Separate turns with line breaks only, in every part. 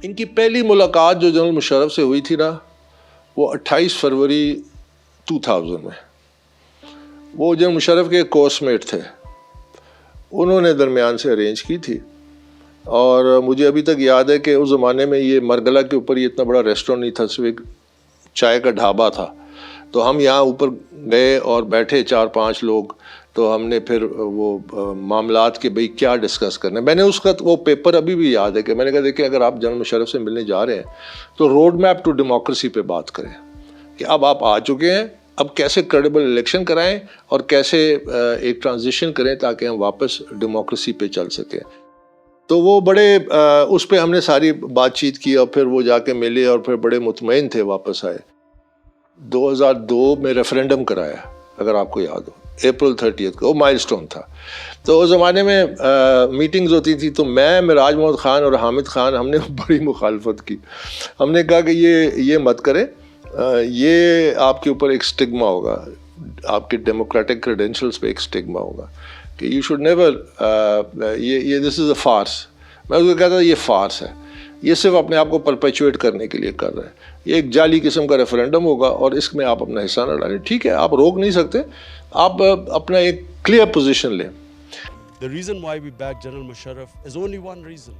ان کی پہلی ملاقات جو جنرل مشرف سے ہوئی تھی نا وہ 28 فروری 2000 میں. وہ جنرل مشرف کے کورس میٹ تھے, انہوں نے درمیان سے ارینج کی تھی. اور مجھے ابھی تک یاد ہے کہ اس زمانے میں یہ مرگلہ کے اوپر یہ اتنا بڑا ریسٹورینٹ نہیں تھا, صرف ایک چائے کا ڈھابا تھا. تو ہم یہاں اوپر گئے اور بیٹھے 4-5 لوگ, تو ہم نے پھر وہ معاملات کے بھئی کیا ڈسکس کرنا ہے. میں نے اس کا وہ پیپر ابھی بھی یاد ہے کہ میں نے کہا دیکھیں اگر آپ جنرل مشرف سے ملنے جا رہے ہیں تو روڈ میپ ٹو ڈیموکریسی پہ بات کریں کہ اب آپ آ چکے ہیں, اب کیسے کریڈیبل الیکشن کرائیں اور کیسے ایک ٹرانزیشن کریں تاکہ ہم واپس ڈیموکریسی پہ چل سکیں. تو وہ بڑے اس پہ ہم نے ساری بات چیت کی اور پھر وہ جا کے ملے اور پھر بڑے مطمئن تھے, واپس آئے. 2002 میں ریفرینڈم کرایا اگر آپ کو یاد ہو, April 30 کو, وہ مائل سٹون تھا. تو اس زمانے میں میٹنگز ہوتی تھی تو میں معراج محمد خان اور حامد خان ہم نے بڑی مخالفت کی. ہم نے کہا کہ یہ مت کریں, یہ آپ کے اوپر ایک سٹگما ہوگا, آپ کے ڈیموکریٹک کریڈینشلز پہ ایک سٹگما ہوگا کہ یو شوڈ نیور, یہ دس از اے فارس. میں اس کو کہتا تھا یہ فارس ہے, یہ صرف اپنے آپ کو پرپیچویٹ کرنے کے لیے کر رہے ہیں, یہ ایک جعلی قسم کا ریفرینڈم ہوگا اور اس میں آپ اپنا حصہ نہ ڈالیں. ٹھیک ہے آپ روک نہیں سکتے, آپ اپنا ایک کلیئر پوزیشن لیں.
The reason why we back General Musharraf is only one reason,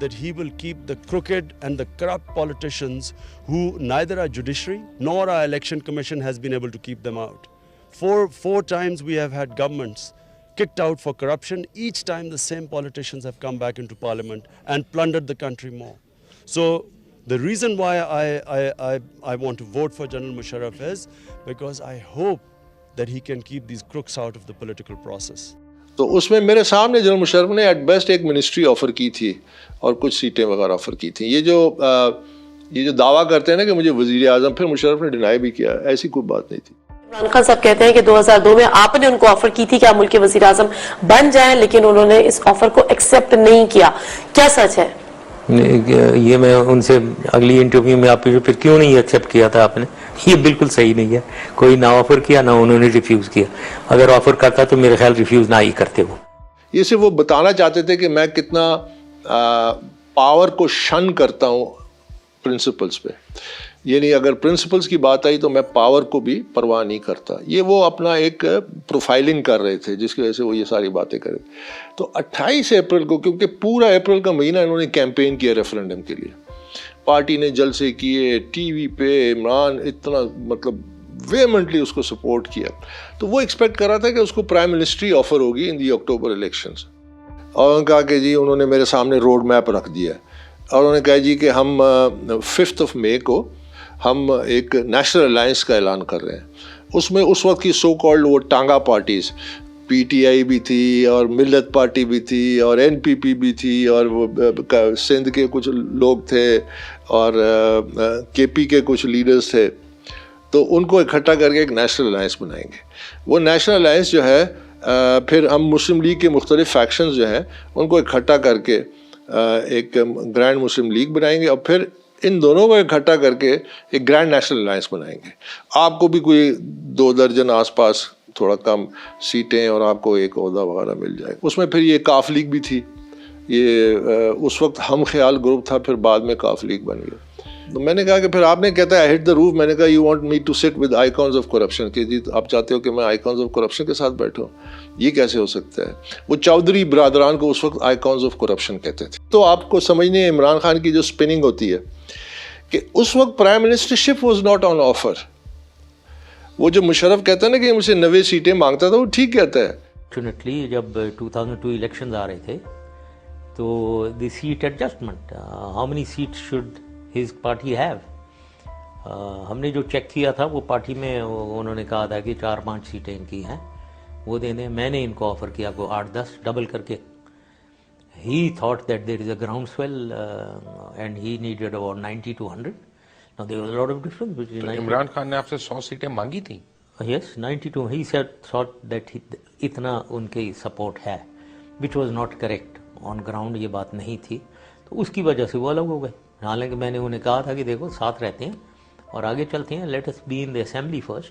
that he will keep the crooked and the corrupt politicians who neither our judiciary nor our election commission has been able to keep them out. Four times we have had governments kicked out for corruption. Each time the same politicians have come back into parliament and plundered the country more. So the reason why I want to vote for General Musharraf is because I hope that he can keep these crooks out of the political process.
تو اس میں میرے سامنے general Musharraf نے at best ایک ministry offer کی تھی اور کچھ سیٹیں وغیرہ آفر کی تھیں. یہ جو دعویٰ کرتے ہیں نا کہ مجھے وزیر اعظم, پھر مشرف نے ڈینائی بھی کیا, ایسی کوئی بات نہیں تھی.
عمران خان صاحب کہتے ہیں کہ 2002 میں آپ نے ان کو آفر کی تھی کہ آپ ملک کے وزیر اعظم بن جائیں, لیکن انہوں نے اس آفر کو ایکسیپٹ نہیں کیا. کیا سچ ہے؟
یہ میں ان سے اگلی انٹرویو میں آپ پھر کیوں نہیں ایکسیپٹ کیا تھا آپ نے, یہ بالکل صحیح نہیں ہے. کوئی نہ آفر کیا نہ انہوں نے ریفیوز کیا. اگر آفر کرتا تو میرے خیال ریفیوز نہ ہی کرتے. وہ
یہ صرف وہ بتانا چاہتے تھے کہ میں کتنا پاور کو شن کرتا ہوں پرنسپلز پہ. یعنی اگر پرنسپلز کی بات آئی تو میں پاور کو بھی پرواہ نہیں کرتا. یہ وہ اپنا ایک پروفائلنگ کر رہے تھے جس کی وجہ سے وہ یہ ساری باتیں کر رہے تھے. تو 28 اپریل کو, کیونکہ پورا اپریل کا مہینہ انہوں نے کیمپین کیا ریفرینڈم کے لیے, پارٹی نے جلسے کیے, ٹی وی پہ عمران اتنا مطلب ویمنٹلی اس کو سپورٹ کیا. تو وہ ایکسپیکٹ کر رہا تھا کہ اس کو پرائم منسٹری آفر ہوگی ان دی اکتوبر الیکشنز. اور انہوں نے کہا کہ جی انہوں نے میرے سامنے روڈ میپ رکھ دیا اور انہوں نے کہا جی کہ ہم 5 مئی کو ہم ایک نیشنل الائنس کا اعلان کر رہے ہیں. اس میں اس وقت کی سو کالڈ وہ ٹانگا پارٹیز, پی ٹی آئی بھی تھی اور ملت پارٹی بھی تھی اور این پی پی بھی تھی اور وہ سندھ کے کچھ لوگ تھے اور کے پی کے کچھ لیڈرز تھے. تو ان کو اکٹھا کر کے ایک نیشنل الائنس بنائیں گے. وہ نیشنل الائنس جو ہے پھر ہم مسلم لیگ کے مختلف فیکشنز جو ہیں ان کو اکٹھا کر کے ایک گرینڈ مسلم لیگ بنائیں گے اور پھر ان دونوں کو اکٹھا کر کے ایک گرینڈ نیشنل الائنس بنائیں گے. آپ کو بھی کوئی 2 درجن آس پاس تھوڑا کم سیٹیں اور آپ کو ایک عہدہ وغیرہ مل جائے. اس میں پھر یہ کاف لیگ بھی تھی, یہ اس وقت ہم خیال گروپ تھا, پھر بعد میں کاف لیگ بن گیا. تو میں نے کہا کہ پھر آپ نے کہتا ہے ہٹ دا روف, میں نے کہا you want me to sit with icons of corruption, کہ جی آپ چاہتے ہو کہ میں آئیکانز آف کرپشن کے ساتھ بیٹھوں, یہ کیسے ہو سکتا ہے. وہ چودھری برادران کو اس وقت آئیکانز آف کرپشن کہتے تھے. تو آپ کو سمجھنے عمران خان کی جو اسپننگ ہوتی ہے کہ اس وقت prime ministership was not on offer. وہ جو مشرف کہتا ہے نا کہ مجھ سے 90 سیٹیں مانگتا تھا, وہ ٹھیک کہتا ہے.
فارچونیٹلی جب 2002 الیکشنز آ رہے تھے تو the seat adjustment, how many seat should his party have, ہم نے جو چیک کیا تھا وہ پارٹی میں انہوں نے کہا تھا کہ 4-5 سیٹیں ان کی ہیں وہ دے دیں. میں نے ان کو آفر کیا کو 8-10 ڈبل کر کے. He thought that there is a groundswell and he needed about 90 to 100. Now there was a lot of difference between.
Imran Khan نے آپ سے 100 سیٹیں مانگی تھیں.
Yes, 92. He said thought that اتنا ان کی سپورٹ ہے, which was not correct. On ground یہ بات نہیں تھی, تو اس کی وجہ سے وہ الگ ہو گئے. حالانکہ میں نے انہیں کہا تھا کہ دیکھو ساتھ رہتے ہیں اور آگے چلتے ہیں, let us be in the assembly first,